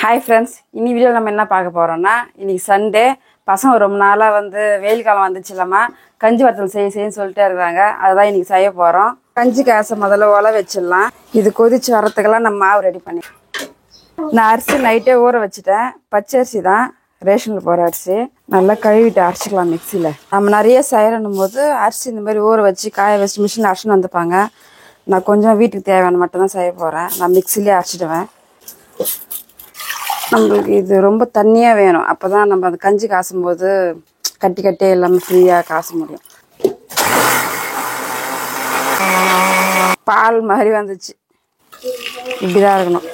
Hi friends, இன்னி வீடியோவில் நம்ம என்ன பார்க்க போகிறோம்னா, இன்றைக்கி சண்டே. பசங்க ரொம்ப நாளாக வெயில் காலம் வந்துச்சுலாமா, கஞ்சி வத்தல் செய்யன்னு சொல்லிட்டே இருக்கிறாங்க. அதுதான் இன்றைக்கி செய்ய போகிறோம். கஞ்சி காசை முதல்ல உல வச்சிடலாம். இது கொதிச்சு வரத்துக்கெல்லாம் நம்ம மாவு ரெடி பண்ணி. நான் அரிசி நைட்டே ஊற வச்சுட்டேன். பச்சை அரிசி தான், ரேஷனில் போகிற அரிசி. நல்லா கழுவிட்டு அரைச்சிக்கலாம் மிக்சியில். நம்ம நிறைய செய்யணும் போது அரிசி இந்த மாதிரி ஊற வச்சு காய வச்சு மிஷின் அரைச்சின்னு வந்துப்பாங்க. நான் கொஞ்சம் வீட்டுக்கு தேவையான மட்டும்தான் செய்ய போகிறேன். நான் மிக்சிலே அரைச்சிடுவேன். நம்மளுக்கு இது ரொம்ப தண்ணியாக வேணும். அப்போ தான் நம்ம அந்த கஞ்சி காசும்போது கட்டி கட்டியே இல்லாமல் ஃப்ரீயாக காச முடியும். பால் மாதிரி வந்துச்சு. இப்படிதான் இருக்கணும்.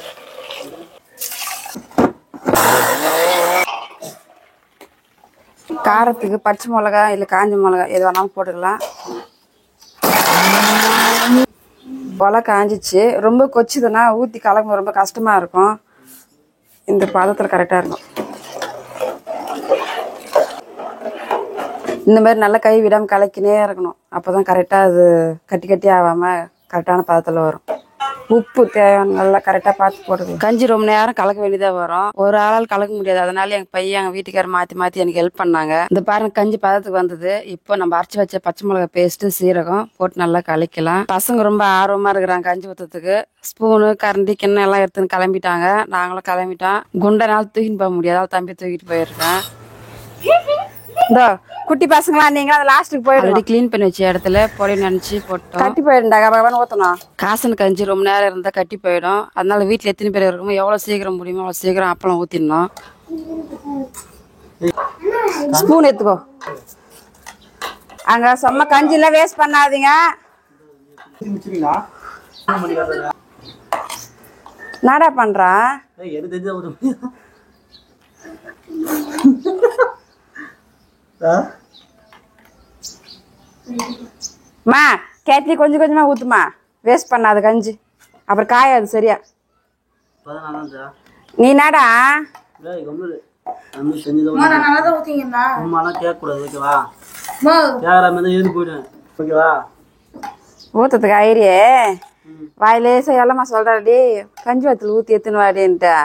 காரத்துக்கு பச்சை மிளகா இல்லை காஞ்ச மிளகா எது வேணாலும் போட்டுக்கலாம். ஒலை காஞ்சிச்சு. ரொம்ப கொச்சுதுன்னா ஊற்றி கலக்கும் ரொம்ப கஷ்டமாக இருக்கும். இந்த பதத்தில் கரெக்டாக இருக்கும். இந்த மாதிரி நல்லா கை விடாமல் கலக்கினே இருக்கணும். அப்போ தான் கரெக்டாக அது கட்டி கட்டி ஆகாமல் கரெக்டான பதத்தில் வரும். உப்பு தேவையான நல்லா கரெக்டாக பார்த்து போட்டுக்கலாம். கஞ்சி ரொம்ப நேரம் கலக்க வேண்டியதாக வரும். ஒரு ஆளால் கலக்க முடியாது. அதனால எங்கள் பையன் எங்கள் வீட்டுக்காரர் மாற்றி எனக்கு ஹெல்ப் பண்ணாங்க. இந்த பாருங்க கஞ்சி பதத்துக்கு வந்தது. இப்போ நம்ம அரைச்சி வச்ச பச்சை மிளகா பேஸ்ட்டு சீரகம் போட்டு நல்லா கலக்கலாம். பசங்க ரொம்ப ஆர்வமாக இருக்கிறாங்க கஞ்சி ஊற்றுறதுக்கு. ஸ்பூனு கரண்டி கிண்ணம் எல்லாம் எடுத்துன்னு கிளம்பிட்டாங்க. நாங்களும் கிளம்பிட்டோம். குண்டனால தூக்கின்னு போக முடியாது, தம்பி தூக்கிட்டு போயிருக்கேன். இந்த குட்டி பசங்களா நீங்க அந்த லாஸ்ட்டுக்கு போயிடு. கிளீன் பண்ணி வச்ச இடத்துல பொடி நினைச்சு போட்டோம். கட்டி போயிடும்டா ஊற்றணும். காசன் கஞ்சி ரொம்ப நேரம் இருந்தால் கட்டி போயிடும். அதனால வீட்டில் எத்தனை பேர் இருக்குமோ எவ்வளோ சீக்கிரம் முடியுமோ அவ்வளோ சீக்கிரம் அப்பளம் ஊற்றிடணும். ஸ்பூன் எடுத்துக்கோ. அங்கே சும்மா கஞ்சிலாம் வேஸ்ட் பண்ணாதீங்க. நாடா பண்றா மா கேட்லி கொஞ்சம் கொஞ்சமா ஊத்துமா. வேஸ்ட் பண்ணாது கஞ்சி, அப்புறம் காயாது சரியா. நீ நாடா ஊத்துறதுக்கு ஐரியே வாயிலே செய்யலாமா சொல்றாடி. கஞ்சி வத்தல் ஊத்தி எத்துன்னு வாடின்ட்டு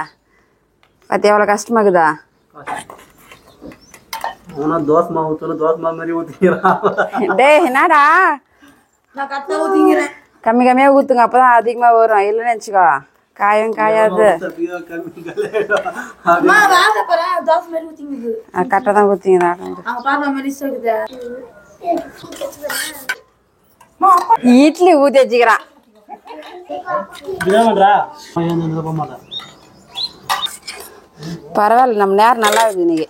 பத்தி எவ்வளவு கஷ்டமாக்குதா. என்னடா கம்மி கம்மியா ஊத்துங்க, அப்பதான் அதிகமா வரும். இல்லைன்னு நினைச்சுக்கோ காயும் காயாது. கரெக்டா தான் ஊத்திங்க. இட்லி ஊத்தி வச்சுக்கிறான். பரவாயில்ல, நம்ம நேரம் நல்லா இருக்குது. இன்னைக்கு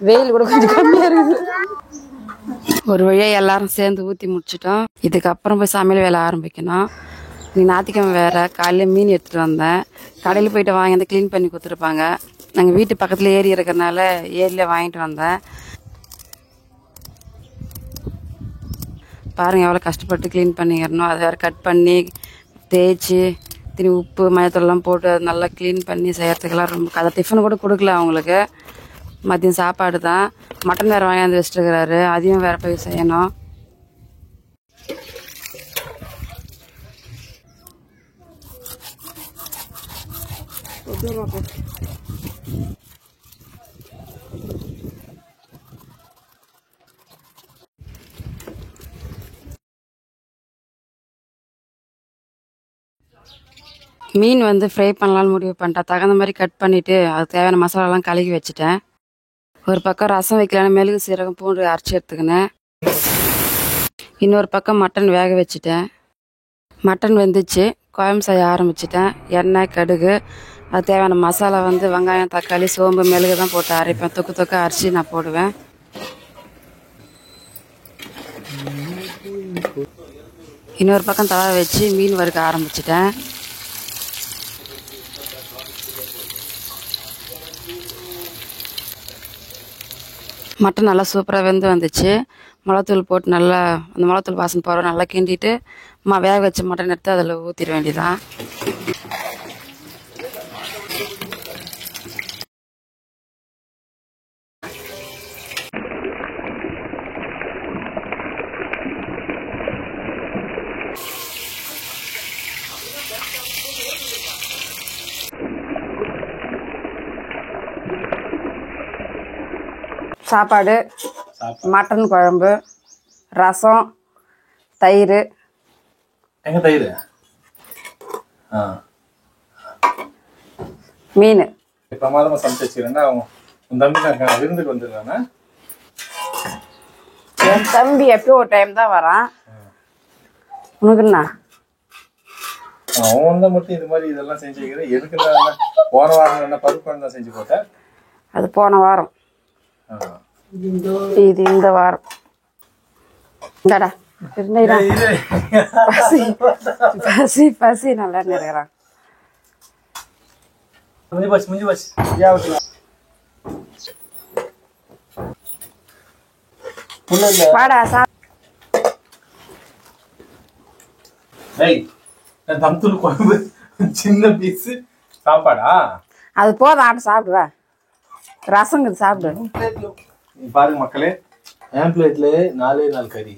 வெயில் கூட கொஞ்சம் கம்மியா இருக்குது. ஒரு வழியா எல்லாரும் சேர்ந்து ஊற்றி முடிச்சிட்டோம். இதுக்கப்புறம் போய் சமையல் வேலை ஆரம்பிக்கணும். நீ ஞாயிற்றுக்கிழமை வேற காலையில் மீன் எடுத்துகிட்டு வந்தேன். கடையில் போயிட்டு வாங்கி வந்து க்ளீன் பண்ணி கொடுத்துருப்பாங்க. நாங்கள் வீட்டு பக்கத்தில் ஏரி இருக்கிறதுனால ஏரியில் வாங்கிட்டு வந்தேன். பாருங்கள் எவ்வளோ கஷ்டப்பட்டு க்ளீன் பண்ணிக்கிறணும். அதை வேறு கட் பண்ணி தேய்ச்சி திரும்பி உப்பு மயத்தூள்லாம் போட்டு அது நல்லா க்ளீன் பண்ணி செய்கிறதுக்கெல்லாம் ரொம்ப அதை டிஃபன் கூட கொடுக்கல அவங்களுக்கு. மதியம் சாப்பாடு தான். மட்டன் வேறு வாங்கியாந்து வச்சுட்டுருக்கிறாரு. அதையும் வேறு போய் செய்யணும். மீன் ஃப்ரை பண்ணலான்னு முடிவு பண்ணிட்டேன். தகுந்த மாதிரி கட் பண்ணிவிட்டு அதுக்கு தேவையான மசாலாலாம் கலக்கி வச்சுட்டேன். ஒரு பக்கம் ரசம் வைக்கலான்னு மெழுகு சீரகம் பூண்டு அரைச்சி எடுத்துக்கினேன். இன்னொரு பக்கம் மட்டன் வேக வச்சுட்டேன். மட்டன் வெந்துச்சு. குழம்பு செய்ய ஆரம்பிச்சிட்டேன். எண்ணெய் கடுகு அது தேவையான மசாலா வெங்காயம் தக்காளி சோம்பு மெழுகு தான் போட்டு அரைப்பேன். தொக்கு அரைச்சி நான் போடுவேன். இன்னொரு பக்கம் தவா வச்சு மீன் வறுக்க ஆரம்பிச்சிட்டேன். மட்டன் நல்லா சூப்பராக வெந்து வந்துச்சு. மிளகாத்தூள் போட்டு நல்லா அந்த மிளகாத்தூள் வாசனை போகிற நல்லா கிண்டிட்டு வேக வச்ச மட்டன் எடுத்து அதில் ஊற்றிட வேண்டியதான். சாப்பாடு, மட்டன் குழம்பு, ரசம், தயிர். எங்க தயிர்? மீன். பிரமாதமா சமைச்சு வச்சுக்கிறேன்னா உன் தம்பி நான் விருந்துக்கு வந்துருக்கானே. என் தம்பி எப்போ ஒரு டைம் தான் வரான். உனக்குண்ணா அவன் தான் மட்டும் இது மாதிரி இதெல்லாம் செஞ்சு வைக்கிறேன். எதுக்கு போன வாரம் என்ன பருப்பு தான் செஞ்சு போட்டேன். அது போன வாரம். இது இந்த வாரம். இந்தாடா பசி பசி பசி நல்லா இருக்கிறான். வாடா தம்தூள் குழம்பு சின்ன பீஸ் சாப்பாடா? அது போதும், ஆட்ட சாப்பிடுவா. ரசம் சாப்பிடு. பாருங்க மக்களே, என் பிளேட்ல 4 கறி.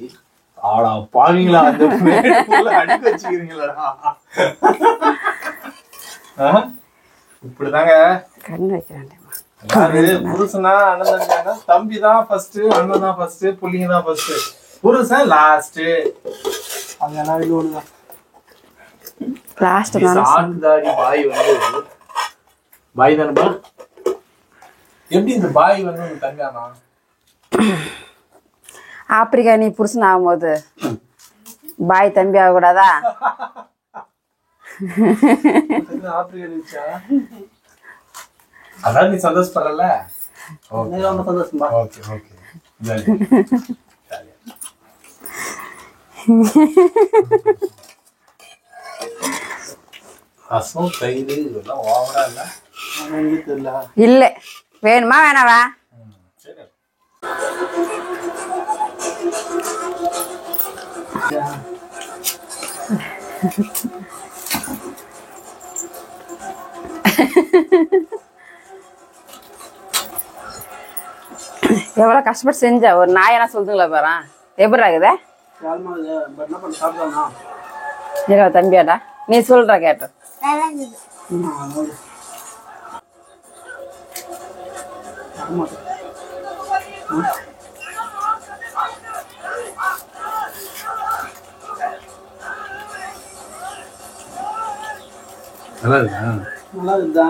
ஆடா பாவீங்களா, அந்த அடிக்க வச்சுக்கிறீங்களா? இப்படிதாங்க கண்ணு வைக்கிறேன். புருஷனா அண்ணன் தம்பி தான் ஃபர்ஸ்ட், அண்ணன் தான் ஃபர்ஸ்ட், புள்ளிங்க தான் ஃபர்ஸ்ட், புருஷன் லாஸ்ட். அதெல்லாம் இது ஒண்ணுதான். லாஸ்ட் சாப்பிட்டாடி பாய் வந்து பாய் தானே. எப்படி இந்த பாய் வந்து தங்கானா? ஆப்பிரிக்கா நீ புருஷன் ஆகும்போது பாய் தம்பி ஆகக்கூடாதா? அதான் நீ சந்தோஷப்படல. சந்தோஷமா? Okay okay. ரசம் தயிர் இதெல்லாம் ஓவரா இல்ல? இல்ல வேணுமா வேணாவா? எவ்வளவு கஷ்டப்பட்டு செஞ்ச ஒரு நாயனா சொல்லுங்களா பாரு. எப்படி ஆகுதே தம்பியாடா, நீ சொல்ற கேட்டு. நல்லா இருக்கா? நல்லா இருக்குதா?